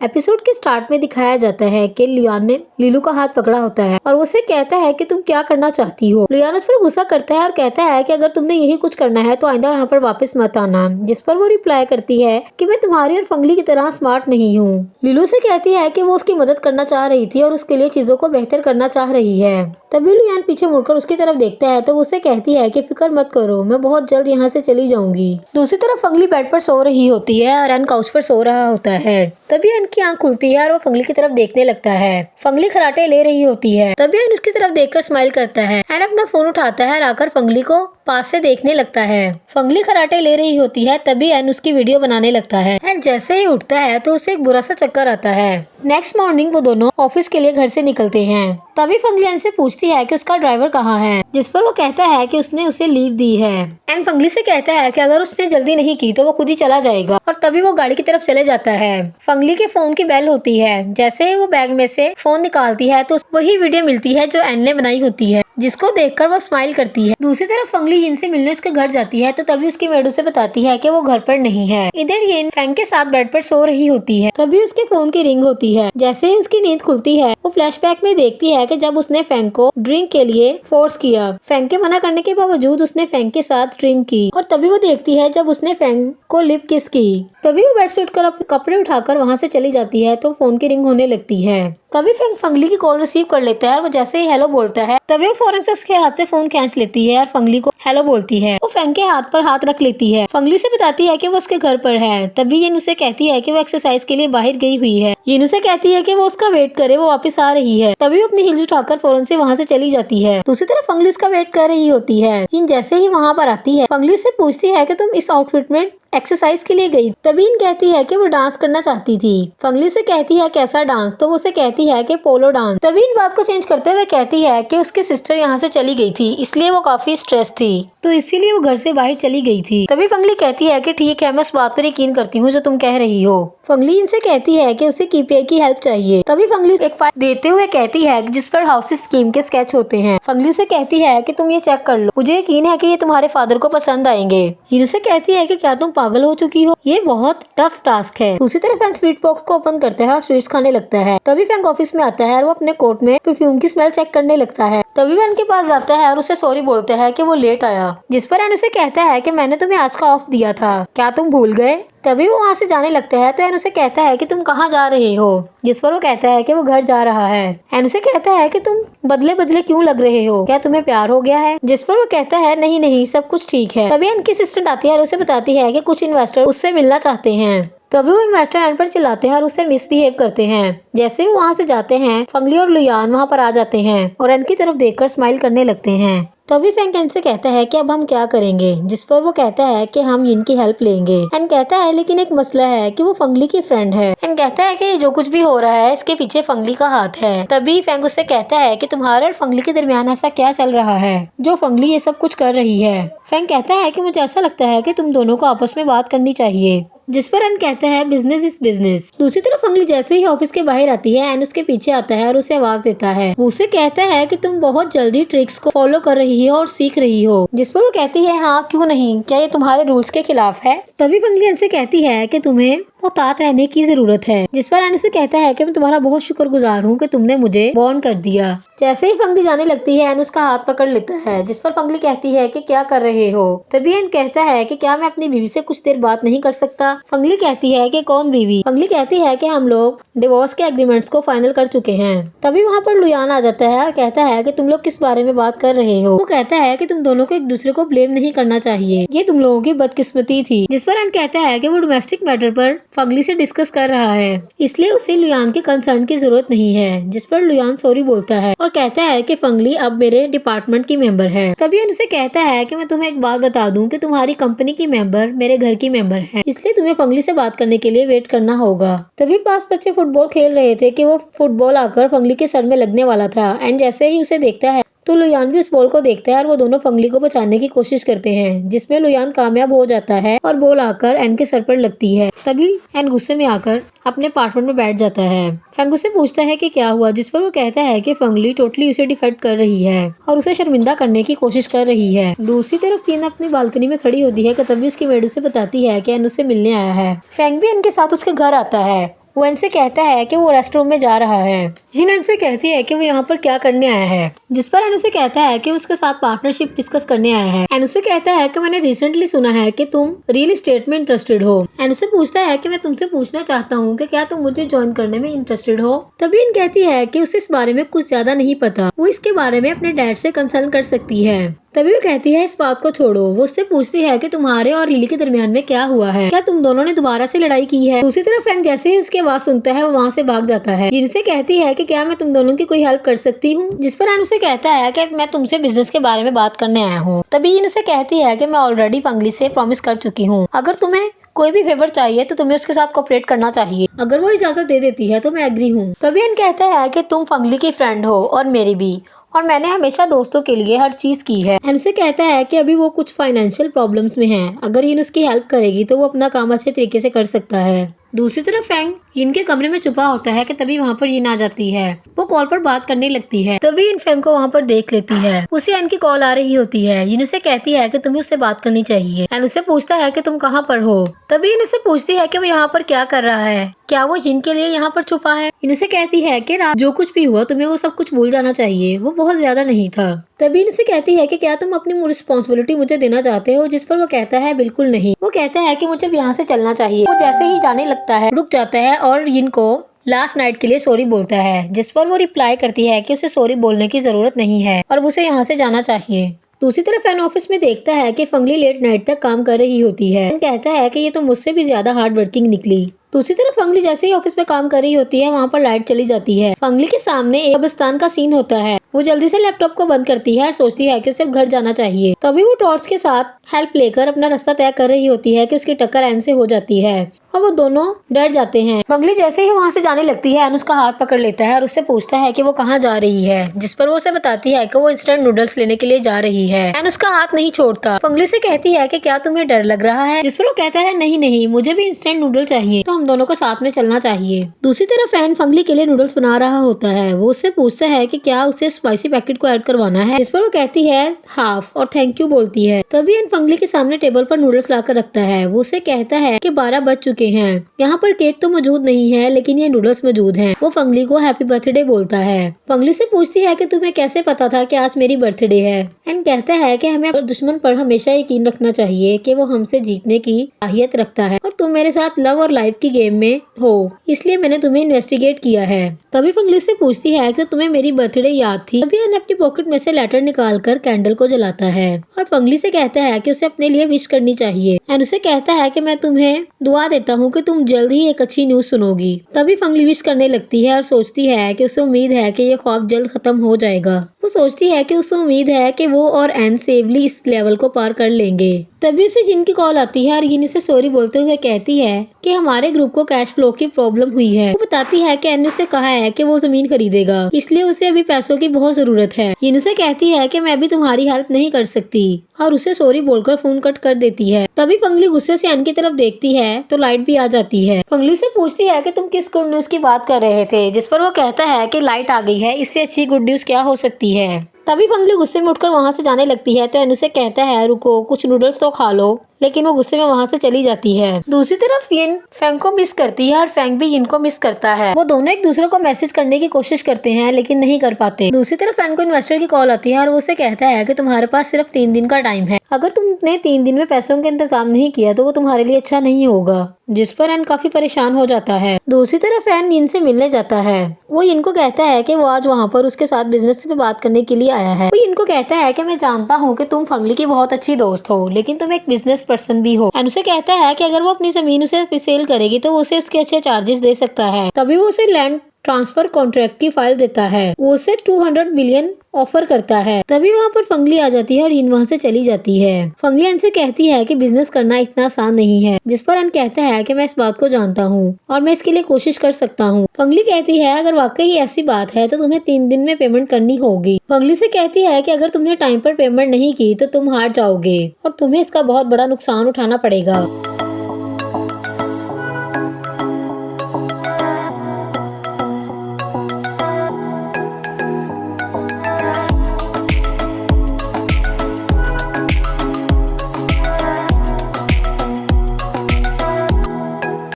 Episode के start में दिखाया जाता है कि लियान ने लीलू का हाथ पकड़ा होता है और उसे कहता है कि तुम क्या करना चाहती हो। लियान उस पर गुस्सा करता है और कहता है कि अगर तुमने यही कुछ करना है तो आइंदा यहाँ पर वापस मत आना। जिस पर वो रिप्लाई करती है कि मैं तुम्हारी और फंगली की तरह स्मार्ट नहीं हूँ। लीलू से कहती है कि वो उसकी मदद करना चाह रही थी और उसके लिए चीजों को बेहतर करना चाह रही है। तभी लियान पीछे मुड़कर उसकी तरफ देखता है तो उसे कहती है कि फिक्र मत करो, मैं बहुत जल्द यहाँ से चली जाऊंगी। दूसरी तरफ फंगली बेड पर सो रही होती है और एन काउच पर सो रहा होता है। तभी एन की आंख खुलती है और वो फंगली की तरफ देखने लगता है। फंगली खराटे ले रही होती है। तभी एन उसकी तरफ देखकर स्माइल करता है। एन अपना फोन उठाता है और आकर फंगली को पास से देखने लगता है। फंगली खराटे ले रही होती है। तभी एन उसकी वीडियो बनाने लगता है। एन जैसे ही उठता है तो उसे एक बुरा सा चक्कर आता है। नेक्स्ट मॉर्निंग वो दोनों ऑफिस के लिए घर से निकलते हैं। तभी फंगली एन से पूछती है कि उसका ड्राइवर कहाँ है, जिस पर वो कहता है कि उसने उसे लीव दी है। एन फंगली से कहता है कि अगर उसने जल्दी नहीं की तो वो खुद ही चला जाएगा और तभी वो गाड़ी की तरफ चले जाता है। फंगली के फोन की बेल होती है। जैसे ही वो बैग में से फोन निकालती है तो वही वीडियो मिलती है जो एन ने बनाई होती है, जिसको देखकर वो स्माइल करती है। दूसरी तरफ फंगली यिन से मिलने उसके घर जाती है तो तभी उसकी मेड उसे बताती है कि वो घर पर नहीं है। इधर यिन फैंग के साथ बेड पर सो रही होती है। तभी उसके फोन की रिंग होती है। जैसे ही उसकी नींद खुलती है वो फ्लैशबैक में देखती है कि जब उसने फैंग को ड्रिंक के लिए फोर्स किया। फैंग के मना करने के बावजूद उसने फैंग के साथ ड्रिंक की और तभी वो देखती है जब उसने फैंग को लिप किस की। तभी वो बेड से उठकर अपने कपड़े उठाकर वहाँ से चली जाती है तो फोन की रिंग होने लगती है। तभी फैंग फंगली की कॉल रिसीव कर लेता है और वो जैसे ही हेलो बोलता है तभी वो फौरन से उसके हाथ से फोन खींच लेती है और फंगली को हेलो बोलती है। वो फैंग के हाथ पर हाथ रख लेती है। फंगली से बताती है कि वो उसके घर पर है। तभी यिन उसे कहती है कि वो एक्सरसाइज के लिए बाहर गई हुई है। यिन उसे कहती है कि वो उसका वेट करे, वो वापस आ रही है। तभी वो अपनी हिल्स उठाकर फौरन से वहाँ से चली जाती है। दूसरी तरफ फंगली उसका वेट कर रही होती है। यिन जैसे ही वहाँ पर आती है फंगली उससे पूछती है कि तुम इस आउटफिट में एक्सरसाइज के लिए गई। तभी यिन कहती है कि वो डांस करना चाहती थी। फंगली से कहती है कैसा डांस, तो वो उसे कहती है कि पोलो डांस। तभी इन बात को चेंज करते हुए कहती है कि उसकी सिस्टर यहाँ से चली गई थी, इसलिए वो काफी स्ट्रेस थी तो इसीलिए वो घर से बाहर चली गई थी। तभी फंगली कहती है कि ठीक है, मैं उस बात पर यकीन करती हूँ जो तुम कह रही हो। फंगली इनसे कहती है कि उसे कीपे की हेल्प चाहिए। तभी फंगली एक फाइल देते हुए कहती है जिस पर हाउस स्कीम के स्केच होते हैं। फंगली से कहती है कि तुम ये चेक कर लो, मुझे यकीन है कि ये तुम्हारे फादर को पसंद आएंगे। इनसे कहती है कि क्या तुम पागल हो चुकी हो, ये बहुत टफ टास्क है। दूसरी तरफ फैंग स्वीट बॉक्स को ओपन करता है और स्वीट्स खाने लगता है। तभी फैंग ऑफिस में आता है और वो अपने कोट में परफ्यूम की स्मेल चेक करने लगता है। तभी वो एन के पास जाता है और उसे सॉरी बोलता है कि वो लेट आया, जिस पर एन उसे कहता है कि मैंने तुम्हें आज का ऑफ दिया था, क्या तुम भूल गए। तभी वो वहाँ से जाने लगता है तो एन उसे कहता है कि तुम कहाँ जा रहे हो, जिस पर वो कहता है कि वो घर जा रहा है। एन उसे कहता है कि तुम बदले बदले क्यों लग रहे हो, क्या तुम्हें प्यार हो गया है, जिस पर वो कहता है नहीं नहीं सब कुछ ठीक है। तभी एन की असिस्टेंट आती है और उसे बताती है कि कुछ इन्वेस्टर उससे मिलना चाहते हैं। तभी वो इन्वेस्टर एन पर चिल्लाते हैं और उसे मिसबिहेव करते हैं। जैसे ही वहाँ से जाते हैं फंगली और लियान वहाँ पर आ जाते हैं और एन की तरफ देखकर स्माइल करने लगते हैं। तभी फैंग एन से कहता है कि अब हम क्या करेंगे, जिस पर वो कहता है कि हम यिन की हेल्प लेंगे। एन कहता है लेकिन एक मसला है कि वो फंगली की फ्रेंड है। एन कहता है कि जो कुछ भी हो रहा है इसके पीछे फंगली का हाथ है। तभी फैंग उससे कहता है कि तुम्हारे और फंगली के दरमियान ऐसा क्या चल रहा है जो फंगली ये सब कुछ कर रही है। फैंग कहता है कि मुझे ऐसा लगता है कि तुम दोनों को आपस में बात करनी चाहिए, जिस पर एन कहता है बिजनेस इज बिजनेस। दूसरी तरफ फंगली जैसे ही ऑफिस के बाहर आती है एन उसके पीछे आता है और उसे आवाज देता है। वो उसे कहता है कि तुम बहुत जल्दी ट्रिक्स को फॉलो कर रही हो और सीख रही हो, जिस पर वो कहती है हाँ क्यों नहीं, क्या ये तुम्हारे रूल्स के खिलाफ है। तभी फंगली एन से कहती है कि तुम्हें मुहतात रहने की जरूरत है, जिस पर एन उसे कहता है कि मैं तुम्हारा बहुत शुक्रगुजार हूँ कि तुमने मुझे वार्न कर दिया। जैसे ही फंगली जाने लगती है एन उसका हाथ पकड़ लेता है, जिस पर फंगली कहती है कि क्या कर रहे हो। तभी एन कहता है कि क्या मैं अपनी बीवी से कुछ देर बात नहीं कर सकता। फंगली कहती है कि कौन बीवी। फंगली कहती है कि हम लोग डिवोर्स के एग्रीमेंट्स को फाइनल कर चुके हैं। तभी वहाँ पर लियान आ जाता है और कहता है कि तुम लोग किस बारे में बात कर रहे हो। वो कहता है कि तुम दोनों को एक दूसरे को ब्लेम नहीं करना चाहिए, ये तुम लोगों की बदकिस्मती थी। जिस पर एन कहता है कि वो डोमेस्टिक मैटर पर फंगली से डिस्कस कर रहा है, इसलिए उसे लियान के कंसर्न की जरूरत नहीं है। जिस पर लियान सॉरी बोलता है और कहता है कि फंगली अब मेरे डिपार्टमेंट की मेंबर है। तभी एन उसे कहता है कि मैं तुम्हें एक बात बता दूं कि तुम्हारी कंपनी की मेंबर मेरे घर की मेंबर है, इसलिए तुम्हें फंगली से बात करने के लिए वेट करना होगा। तभी पास बच्चे फुटबॉल खेल रहे थे कि वो फुटबॉल आकर फंगली के सर में लगने वाला था। एंड जैसे ही उसे देखता है तो लुयान भी उस बॉल को देखता है और वो दोनों फंगली को बचाने की कोशिश करते हैं, जिसमें लुयान कामयाब हो जाता है और बॉल आकर एन के सर पर लगती है। तभी एन गुस्से में आकर अपने अपार्टमेंट में बैठ जाता है। फैंग उससे पूछता है कि क्या हुआ, जिस पर वो कहता है कि फंगली टोटली उसे डिफेंड कर रही है और उसे शर्मिंदा करने की कोशिश कर रही है। दूसरी तरफ यिन अपनी बालकनी में खड़ी होती है कि तभी उसकी मेड उसे बताती है कि एन उससे मिलने आया है। फैंग भी एन के साथ उसके घर आता है। वो इनसे कहता है कि वो रेस्टरूम में जा रहा है। जिन इनसे कहती है कि वो यहाँ पर क्या करने आया है, जिस पर एन उसे कहता है कि उसके साथ पार्टनरशिप डिस्कस करने आया है। एन उसे कहता है कि मैंने रिसेंटली सुना है कि तुम रियल एस्टेट में इंटरेस्टेड हो। एन उसे पूछता है कि मैं तुमसे पूछना चाहता हूँ कि क्या तुम मुझे ज्वाइन करने में इंटरेस्टेड हो। तभी इन कहती है कि उसे इस बारे में कुछ ज्यादा नहीं पता, वो इसके बारे में अपने डैड से कंसल्ट कर सकती है। तभी वो कहती है इस बात को छोड़ो। वो उससे पूछती है कि तुम्हारे और लिली के दरमियान में क्या हुआ है, क्या तुम दोनों ने दोबारा से लड़ाई की है। दूसरी तरफ फ्रैंक जैसे ही उसकी आवाज सुनता है वो वहाँ से भाग जाता है। जिनसे कहती है कि क्या मैं तुम दोनों की कोई हेल्प कर सकती हूँ, जिस पर एन उसे कहता है कि मैं तुमसे बिजनेस के बारे में बात करने आया हूँ। तभी जिन उसे कहती है कि मैं ऑलरेडी फंगली से प्रॉमिस कर चुकी हूँ, अगर तुम्हें कोई भी फेवर चाहिए तो तुम्हें उसके साथ कोऑपरेट करना चाहिए। अगर वो इजाजत दे देती है तो मैं एग्री हूँ। तभी एन कहता है कि तुम फंगली की फ्रेंड हो और मेरी भी, और मैंने हमेशा दोस्तों के लिए हर चीज की है। एन उसे कहता है कि अभी वो कुछ फाइनेंशियल प्रॉब्लम्स में है, अगर इन उसकी हेल्प करेगी तो वो अपना काम अच्छे तरीके से कर सकता है। दूसरी तरफ फैंग इनके कमरे में छुपा होता है कि तभी वहाँ पर यिन आ जाती है। वो कॉल पर बात करने लगती है। तभी इन फैंग को वहाँ पर देख लेती है। उसे इनकी कॉल आ रही होती है। यिन उसे कहती है कि तुम्हें उससे बात करनी चाहिए। एन उसे पूछता है कि तुम कहाँ पर हो। तभी इन उसे पूछती है कि वो यहाँ पर क्या कर रहा है, क्या वो जिन के लिए यहाँ पर छुपा है। इन उसे कहती है कि रात जो कुछ भी हुआ तुम्हें वो सब कुछ भूल जाना चाहिए, वो बहुत ज्यादा नहीं था। तभी इन उसे कहती है कि क्या तुम अपनी रिस्पॉन्सिबिलिटी मुझे देना चाहते हो, जिस पर वो कहता है बिल्कुल नहीं। वो कहता है कि मुझे यहाँ से चलना चाहिए। वो जैसे ही जाने लगता है रुक जाता है और इनको लास्ट नाइट के लिए सॉरी बोलता है, जिस पर वो रिप्लाई करती है कि उसे सॉरी बोलने की जरूरत नहीं है और उसे यहाँ से जाना चाहिए। दूसरी तरफ फैन ऑफिस में देखता है कि फंगली लेट नाइट तक काम कर रही होती है। कहता है कि ये तो मुझसे भी ज्यादा हार्ड वर्किंग निकली। दूसरी तरफ फंगली जैसे ही ऑफिस में काम कर रही होती है वहाँ पर लाइट चली जाती है। फंगली के सामने एक कब्रिस्तान का सीन होता है। वो जल्दी से लैपटॉप को बंद करती है और सोचती है कि उसे घर जाना चाहिए। तभी वो टॉर्च के साथ हेल्प लेकर अपना रास्ता तय कर रही होती है कि उसकी टक्कर एन से हो जाती है और वो दोनों डर जाते हैं। फंगली जैसे ही वहाँ से जाने लगती है एन उसका हाथ पकड़ लेता है और उससे पूछता है कि वो कहाँ जा रही है, जिस पर वो उसे बताती है कि वो इंस्टेंट नूडल्स लेने के लिए जा रही है। एन उसका हाथ नहीं छोड़ता। फंगली से कहती है कि क्या तुम्हें डर लग रहा है, जिस पर वो कहता है नहीं नहीं, मुझे भी इंस्टेंट नूडल चाहिए, तो हम दोनों को साथ में चलना चाहिए। दूसरी तरफ फैन फंगली के लिए नूडल्स बना रहा होता है। वो उससे पूछता है कि क्या उसे स्पाइसी पैकेट को ऐड करवाना है, जिस पर वो कहती है हाफ और थैंक यू बोलती है। तभी एन फंगली के सामने टेबल पर नूडल्स लाकर रखता है। वो उसे कहता है कि 12 बज चुके हैं, यहाँ पर केक तो मौजूद नहीं है लेकिन ये नूडल्स मौजूद हैं। वो फंगली को हैप्पी बर्थडे बोलता है। फंगली से पूछती है कि तुम्हें कैसे पता था कि आज मेरी बर्थडे है। एन कहता है कि हमें दुश्मन पर हमेशा यकीन रखना चाहिए कि वो हमसे जीतने की साहियत रखता है और तुम मेरे साथ लव और लाइफ की गेम में हो, इसलिए मैंने तुम्हें इन्वेस्टिगेट किया है। तभी फंगली से पूछती है कि तुम्हें मेरी बर्थडे याद थी। तभी एन अपनी पॉकेट में से लेटर निकाल कर कैंडल को जलाता है और फंगली से कहता है कि उसे अपने लिए विश करनी चाहिए। एन उसे कहता है कि मैं तुम्हें दुआ देता हूँ कि तुम जल्द ही एक अच्छी न्यूज सुनोगी। तभी फंगली विश करने लगती है और सोचती है कि उसे उम्मीद है कि ये ख्वाब जल्द खत्म हो जाएगा। वो सोचती है कि उसे उम्मीद है कि वो और एन सेवली इस लेवल को पार कर लेंगे। तभी उसे जिन की कॉल आती है और जिन उसे सॉरी बोलते हुए कहती है कि हमारे ग्रुप को कैश फ्लो की प्रॉब्लम हुई है। वो बताती है कि एन ने उसे कहा है कि वो जमीन खरीदेगा, इसलिए उसे अभी पैसों की बहुत जरूरत है। जिन उसे कहती है कि मैं भी तुम्हारी हेल्प नहीं कर सकती और उसे सॉरी बोलकर फोन कट कर देती है। तभी फंगली गुस्से से एन की तरफ देखती है तो लाइट भी आ जाती है। फंगली से पूछती है कि तुम किस गुड न्यूज की बात कर रहे थे, जिस पर वो कहता है कि लाइट आ गई है, इससे अच्छी गुड न्यूज क्या हो सकती है। तभी फंगली गुस्से में उठकर वहाँ से जाने लगती है तो एन उसे कहता है रुको, कुछ नूडल्स तो खा लो, लेकिन वो गुस्से में वहाँ से चली जाती है। दूसरी तरफ यिन फैंग को मिस करती है और फैंग भी यिन को मिस करता है। वो दोनों एक दूसरे को मैसेज करने की कोशिश करते हैं लेकिन नहीं कर पाते। दूसरी तरफ फैंग को इन्वेस्टर की कॉल आती है और वो उसे कहता है कि तुम्हारे पास सिर्फ 3 दिन का टाइम है, अगर तुमने 3 दिन में पैसों का इंतजाम नहीं किया तो वो तुम्हारे लिए अच्छा नहीं होगा, जिस पर एन काफी परेशान हो जाता है। दूसरी तरफ एन यिन से मिलने जाता है। वो इनको कहता है कि वो आज वहाँ पर उसके साथ बिजनेस पे बात करने के लिए आया है। वो इनको कहता है कि मैं जानता हूँ कि तुम फंगली की बहुत अच्छी दोस्त हो, लेकिन तुम एक बिजनेस पर्सन भी हो। एन उसे कहता है कि अगर वो अपनी जमीन उसे सेल करेगी तो वो उसे इसके अच्छे चार्जेस दे सकता है। तभी वो उसे लैंड ट्रांसफर कॉन्ट्रैक्ट की फाइल देता है। वो उसे 200 मिलियन ऑफर करता है। तभी वहाँ पर फंगली आ जाती है और इन वहाँ से चली जाती है। फंगली एन से कहती है कि बिजनेस करना इतना आसान नहीं है, जिस पर एन कहता है कि मैं इस बात को जानता हूँ और मैं इसके लिए कोशिश कर सकता हूँ। फंगली कहती है अगर वाकई ऐसी बात है तो तुम्हें 3 दिन में पेमेंट करनी होगी। फंगली से कहती है कि अगर तुमने टाइम पर पेमेंट नहीं की तो तुम हार जाओगे और तुम्हें इसका बहुत बड़ा नुकसान उठाना पड़ेगा।